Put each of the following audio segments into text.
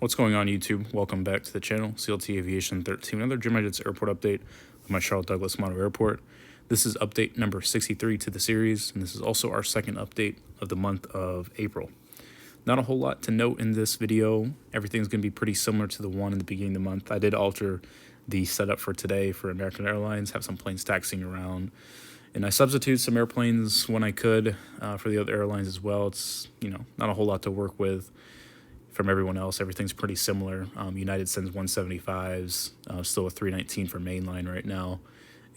What's going on, YouTube? Welcome back to the channel, CLT Aviation 13, another Gemini airport update of my Charlotte Douglas Model Airport. This is update number 63 to the series, and this is also our second update of the month of April. Not a whole lot to note in this video. Everything's going to be pretty similar to the one in the beginning of the month. I did alter the setup for today for American Airlines, have some planes taxiing around, and I substitute some airplanes when I could for the other airlines as well. It's, not a whole lot to work with from everyone else. Everything's pretty similar. United sends 175s, still a 319 for mainline right now,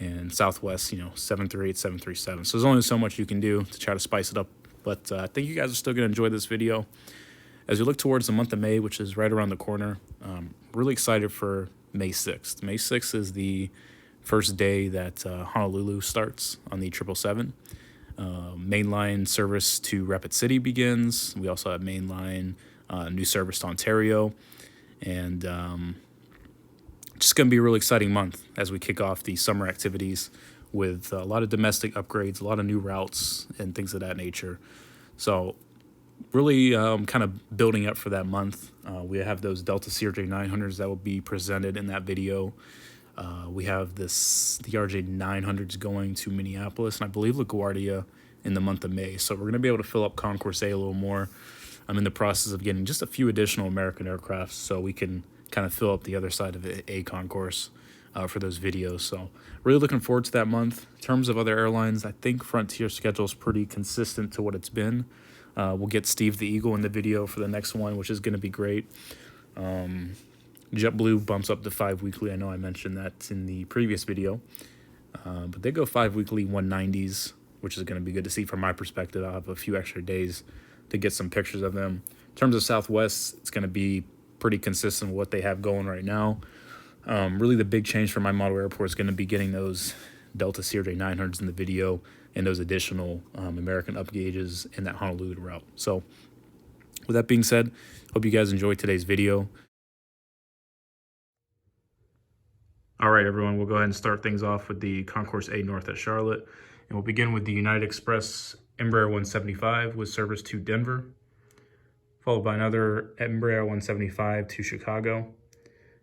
and Southwest, 738, 737. So there's only so much you can do to try to spice it up, but I think you guys are still going to enjoy this video. As we look towards the month of May, which is right around the corner, really excited for May 6th. May 6th is the first day that Honolulu starts on the 777. Mainline service to Rapid City begins. We also have mainline new service to Ontario, and just going to be a really exciting month as we kick off the summer activities with a lot of domestic upgrades, a lot of new routes, and things of that nature. So really kind of building up for that month. We have those Delta CRJ 900s that will be presented in that video. We have the RJ 900s going to Minneapolis, and I believe LaGuardia in the month of May. So we're going to be able to fill up Concourse A a little more. I'm in the process of getting just a few additional American aircraft so we can kind of fill up the other side of A concourse for those videos. So really looking forward to that month. In terms of other airlines, I think Frontier's schedule is pretty consistent to what it's been. We'll get Steve the Eagle in the video for the next one, which is going to be great. JetBlue bumps up to 5 weekly. I know I mentioned that in the previous video. But they go 5 weekly 190s, which is going to be good to see from my perspective. I'll have a few extra days to get some pictures of them. In terms of Southwest, it's going to be pretty consistent with what they have going right now. Really the big change for my model airport is going to be getting those Delta CRJ 900s in the video and those additional American upgauges in that Honolulu route. So with that being said, hope you guys enjoyed today's video. All right, everyone, we'll go ahead and start things off with the Concourse A North at Charlotte. And we'll begin with the United Express Embraer 175 with service to Denver, followed by another Embraer 175 to Chicago.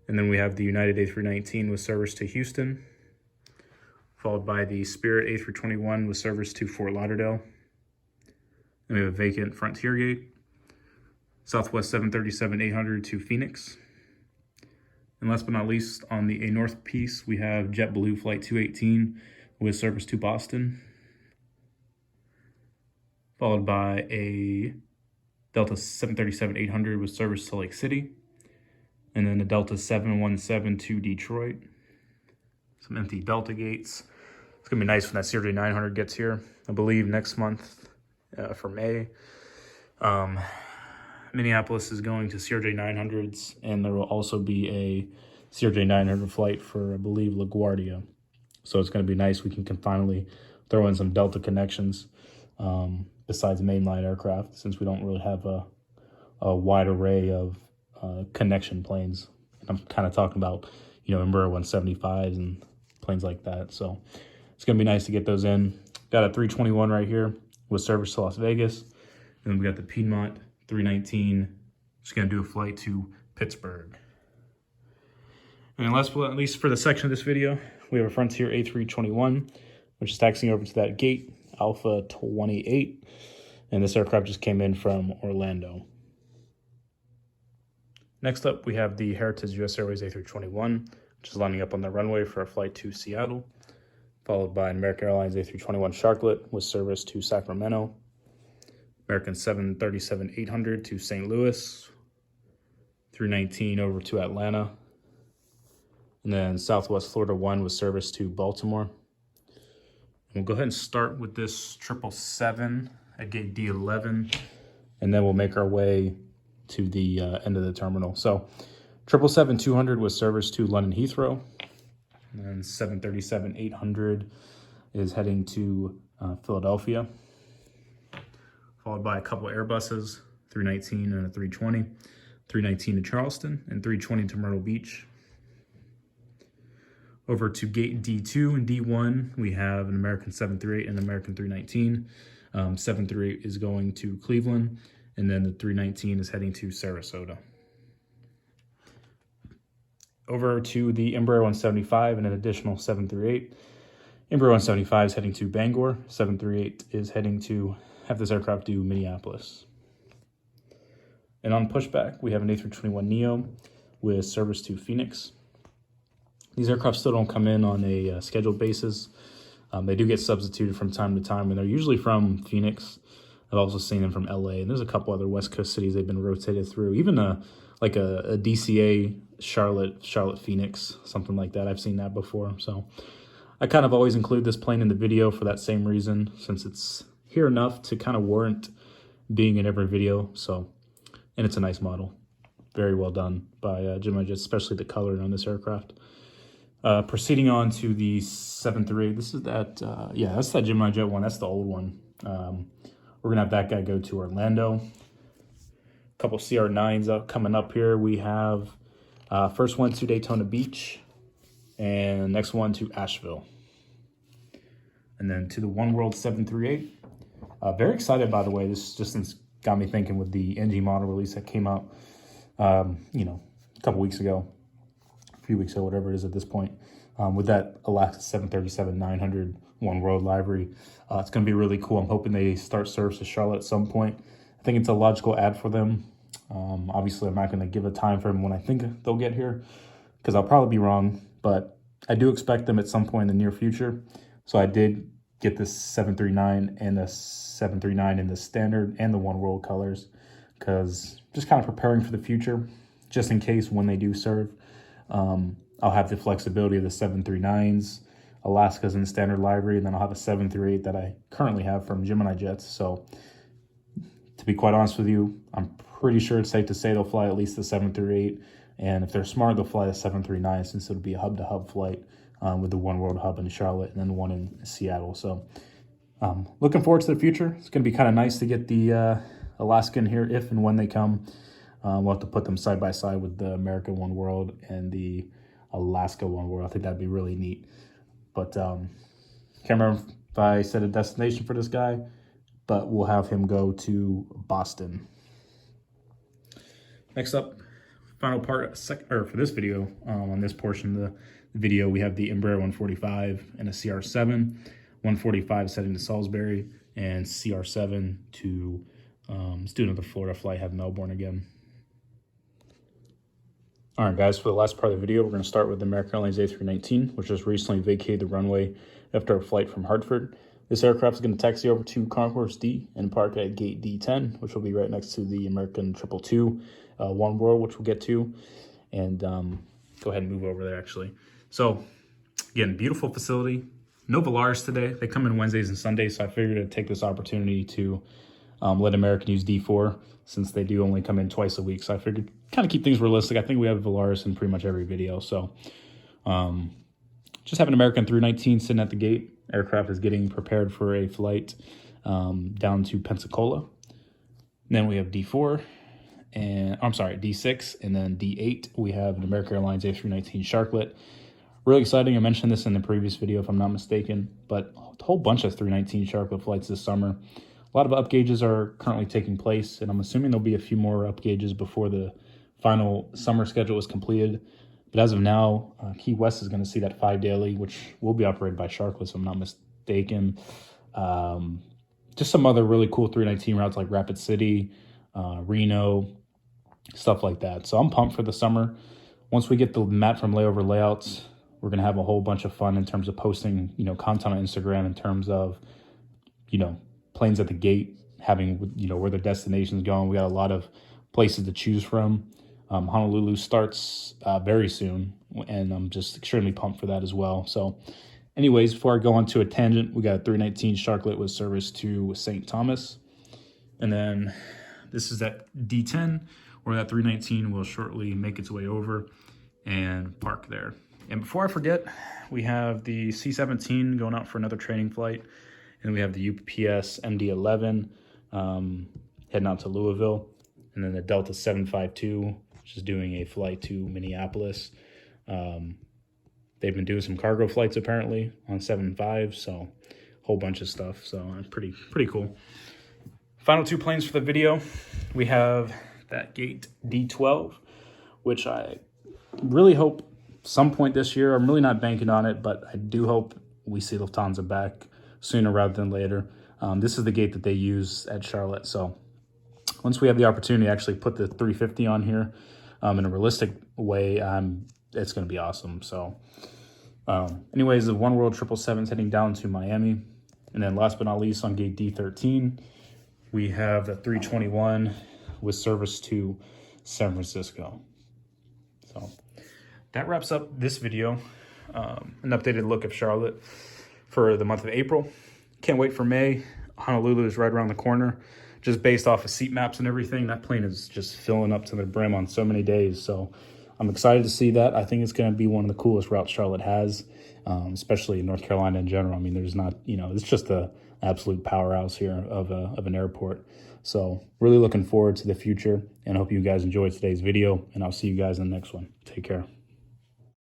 And then we have the United A319 with service to Houston, followed by the Spirit A321 with service to Fort Lauderdale. Then we have a vacant Frontier gate, Southwest 737-800 to Phoenix. And last but not least, on the A North piece, we have JetBlue Flight 218 with service to Boston, followed by a Delta 737-800 with service to Lake City, and then a Delta 717 to Detroit. Some empty Delta gates. It's going to be nice when that CRJ 900 gets here, I believe next month for May. Minneapolis is going to CRJ 900s, and there will also be a CRJ 900 flight for, I believe, LaGuardia. So it's going to be nice. We can finally throw in some Delta connections besides mainline aircraft, since we don't really have a wide array of connection planes. And I'm kind of talking about, Embraer 175s and planes like that. So it's going to be nice to get those in. Got a 321 right here with service to Las Vegas. And then we got the Piedmont 319. Just going to do a flight to Pittsburgh. And then last but not least for the section of this video, we have a Frontier A321, which is taxiing over to that gate, Alpha 28. And this aircraft just came in from Orlando. Next up, we have the Heritage US Airways A321, which is lining up on the runway for a flight to Seattle, followed by an American Airlines A321 Sharklet with service to Sacramento, American 737-800 to St. Louis, 319 over to Atlanta, and then Southwest Florida 1 with service to Baltimore. And we'll go ahead and start with this 777 at gate D11, and then we'll make our way to the end of the terminal. So 777-200 with service to London Heathrow, and then 737-800 is heading to Philadelphia, followed by a couple Airbuses, 319 and a 320, 319 to Charleston and 320 to Myrtle Beach. Over to gate D2 and D1, we have an American 738 and an American 319. 738 is going to Cleveland, and then the 319 is heading to Sarasota. Over to the Embraer 175 and an additional 738. Embraer 175 is heading to Bangor. 738 is heading to have this aircraft do Minneapolis. And on pushback, we have an A321neo with service to Phoenix. These aircraft still don't come in on a scheduled basis. They do get substituted from time to time, and they're usually from Phoenix. I've also seen them from LA, and there's a couple other West Coast cities they've been rotated through. Even like a DCA Charlotte, Phoenix, something like that. I've seen that before. So I kind of always include this plane in the video for that same reason, since it's here enough to kind of warrant being in every video. So, and it's a nice model. Very well done by Gemini Jets, especially the coloring on this aircraft. Proceeding on to the 738. This is that, yeah, that's that Gemini Jet one. That's the old one. We're going to have that guy go to Orlando. A couple CR9s coming up here. We have first one to Daytona Beach, and next one to Asheville. And then to the One World 738. Very excited, by the way. This just got me thinking with the NG model release that came out, you know, a couple weeks ago, a few weeks ago, whatever it is at this point, with that Alaska 737-900 One World livery. It's going to be really cool. I'm hoping they start service to Charlotte at some point. I think it's a logical ad for them. Obviously, I'm not going to give a time frame when I think they'll get here, because I'll probably be wrong, but I do expect them at some point in the near future. So I did get this 739 and the 739 in the standard and the One World colors, because just kind of preparing for the future, just in case when they do serve. I'll have the flexibility of the 739s, Alaska's in the standard livery, and then I'll have a 738 that I currently have from Gemini Jets. So to be quite honest with you, I'm pretty sure it's safe to say they'll fly at least the 738. And if they're smart, they'll fly the 739, since it'll be a hub-to-hub flight with the One World hub in Charlotte and then one in Seattle. So looking forward to the future. It's going to be kind of nice to get the Alaskan here if and when they come. We'll have to put them side by side with the American One World and the Alaska One World. I think that'd be really neat. But can't remember if I set a destination for this guy, but we'll have him go to Boston. Next up, final part for this video, on this portion of the video, we have the Embraer 145 and a CR7. 145 heading to Salisbury, and CR7 to let's do another Florida flight, have Melbourne again. All right, guys, for the last part of the video, we're going to start with the American Airlines A319, which just recently vacated the runway after a flight from Hartford. This aircraft is going to taxi over to Concourse D and park at gate D10, which will be right next to the American 222 One World, which we'll get to. And go ahead and move over there, actually. So, again, beautiful facility. No Volaris today. They come in Wednesdays and Sundays, so I figured I'd take this opportunity to let American use D4, since they do only come in twice a week. So I figured kind of keep things realistic. I think we have Volaris in pretty much every video. So just have an American 319 sitting at the gate. Aircraft is getting prepared for a flight down to Pensacola. Then we have D4, and I'm sorry, D6, and then D8. We have an American Airlines A319 Sharklet. Really exciting. I mentioned this in the previous video, if I'm not mistaken, but a whole bunch of 319 Sharklet flights this summer. A lot of up gauges are currently taking place, and I'm assuming there'll be a few more up gauges before the final summer schedule is completed. But as of now, Key West is going to see that 5 daily, which will be operated by Sharklet, if I'm not mistaken. Just some other really cool 319 routes like Rapid City, Reno, stuff like that. So I'm pumped for the summer. Once we get the Matt from Layover layouts, we're going to have a whole bunch of fun in terms of posting, content on Instagram in terms of, planes at the gate, having, where their destination's going. We got a lot of places to choose from. Honolulu starts very soon, and I'm just extremely pumped for that as well. So anyways, before I go on to a tangent, we got a 319 Sharklet with service to St. Thomas. And then this is at D10, where that 319 will shortly make its way over and park there. And before I forget, we have the C-17 going out for another training flight. And we have the UPS MD-11 heading out to Louisville. And then the Delta 752, which is doing a flight to Minneapolis. They've been doing some cargo flights apparently on 7.5, so a whole bunch of stuff. So pretty cool. Final two planes for the video. We have that gate D12, which I really hope some point this year. I'm really not banking on it, but I do hope we see Lufthansa back sooner rather than later. This is the gate that they use at Charlotte. So once we have the opportunity to actually put the 350 on here in a realistic way, it's going to be awesome. So anyways, the One World 777 is heading down to Miami. And then last but not least, on gate D13, we have the 321 with service to San Francisco. So that wraps up this video. An updated look of Charlotte for the month of April. Can't wait for May. Honolulu is right around the corner. Just based off of seat maps and everything, that plane is just filling up to the brim on so many days. So I'm excited to see that. I think it's going to be one of the coolest routes Charlotte has, especially in North Carolina in general. I mean, there's not, it's just an absolute powerhouse here of an airport. So really looking forward to the future, and I hope you guys enjoyed today's video, and I'll see you guys in the next one. Take care.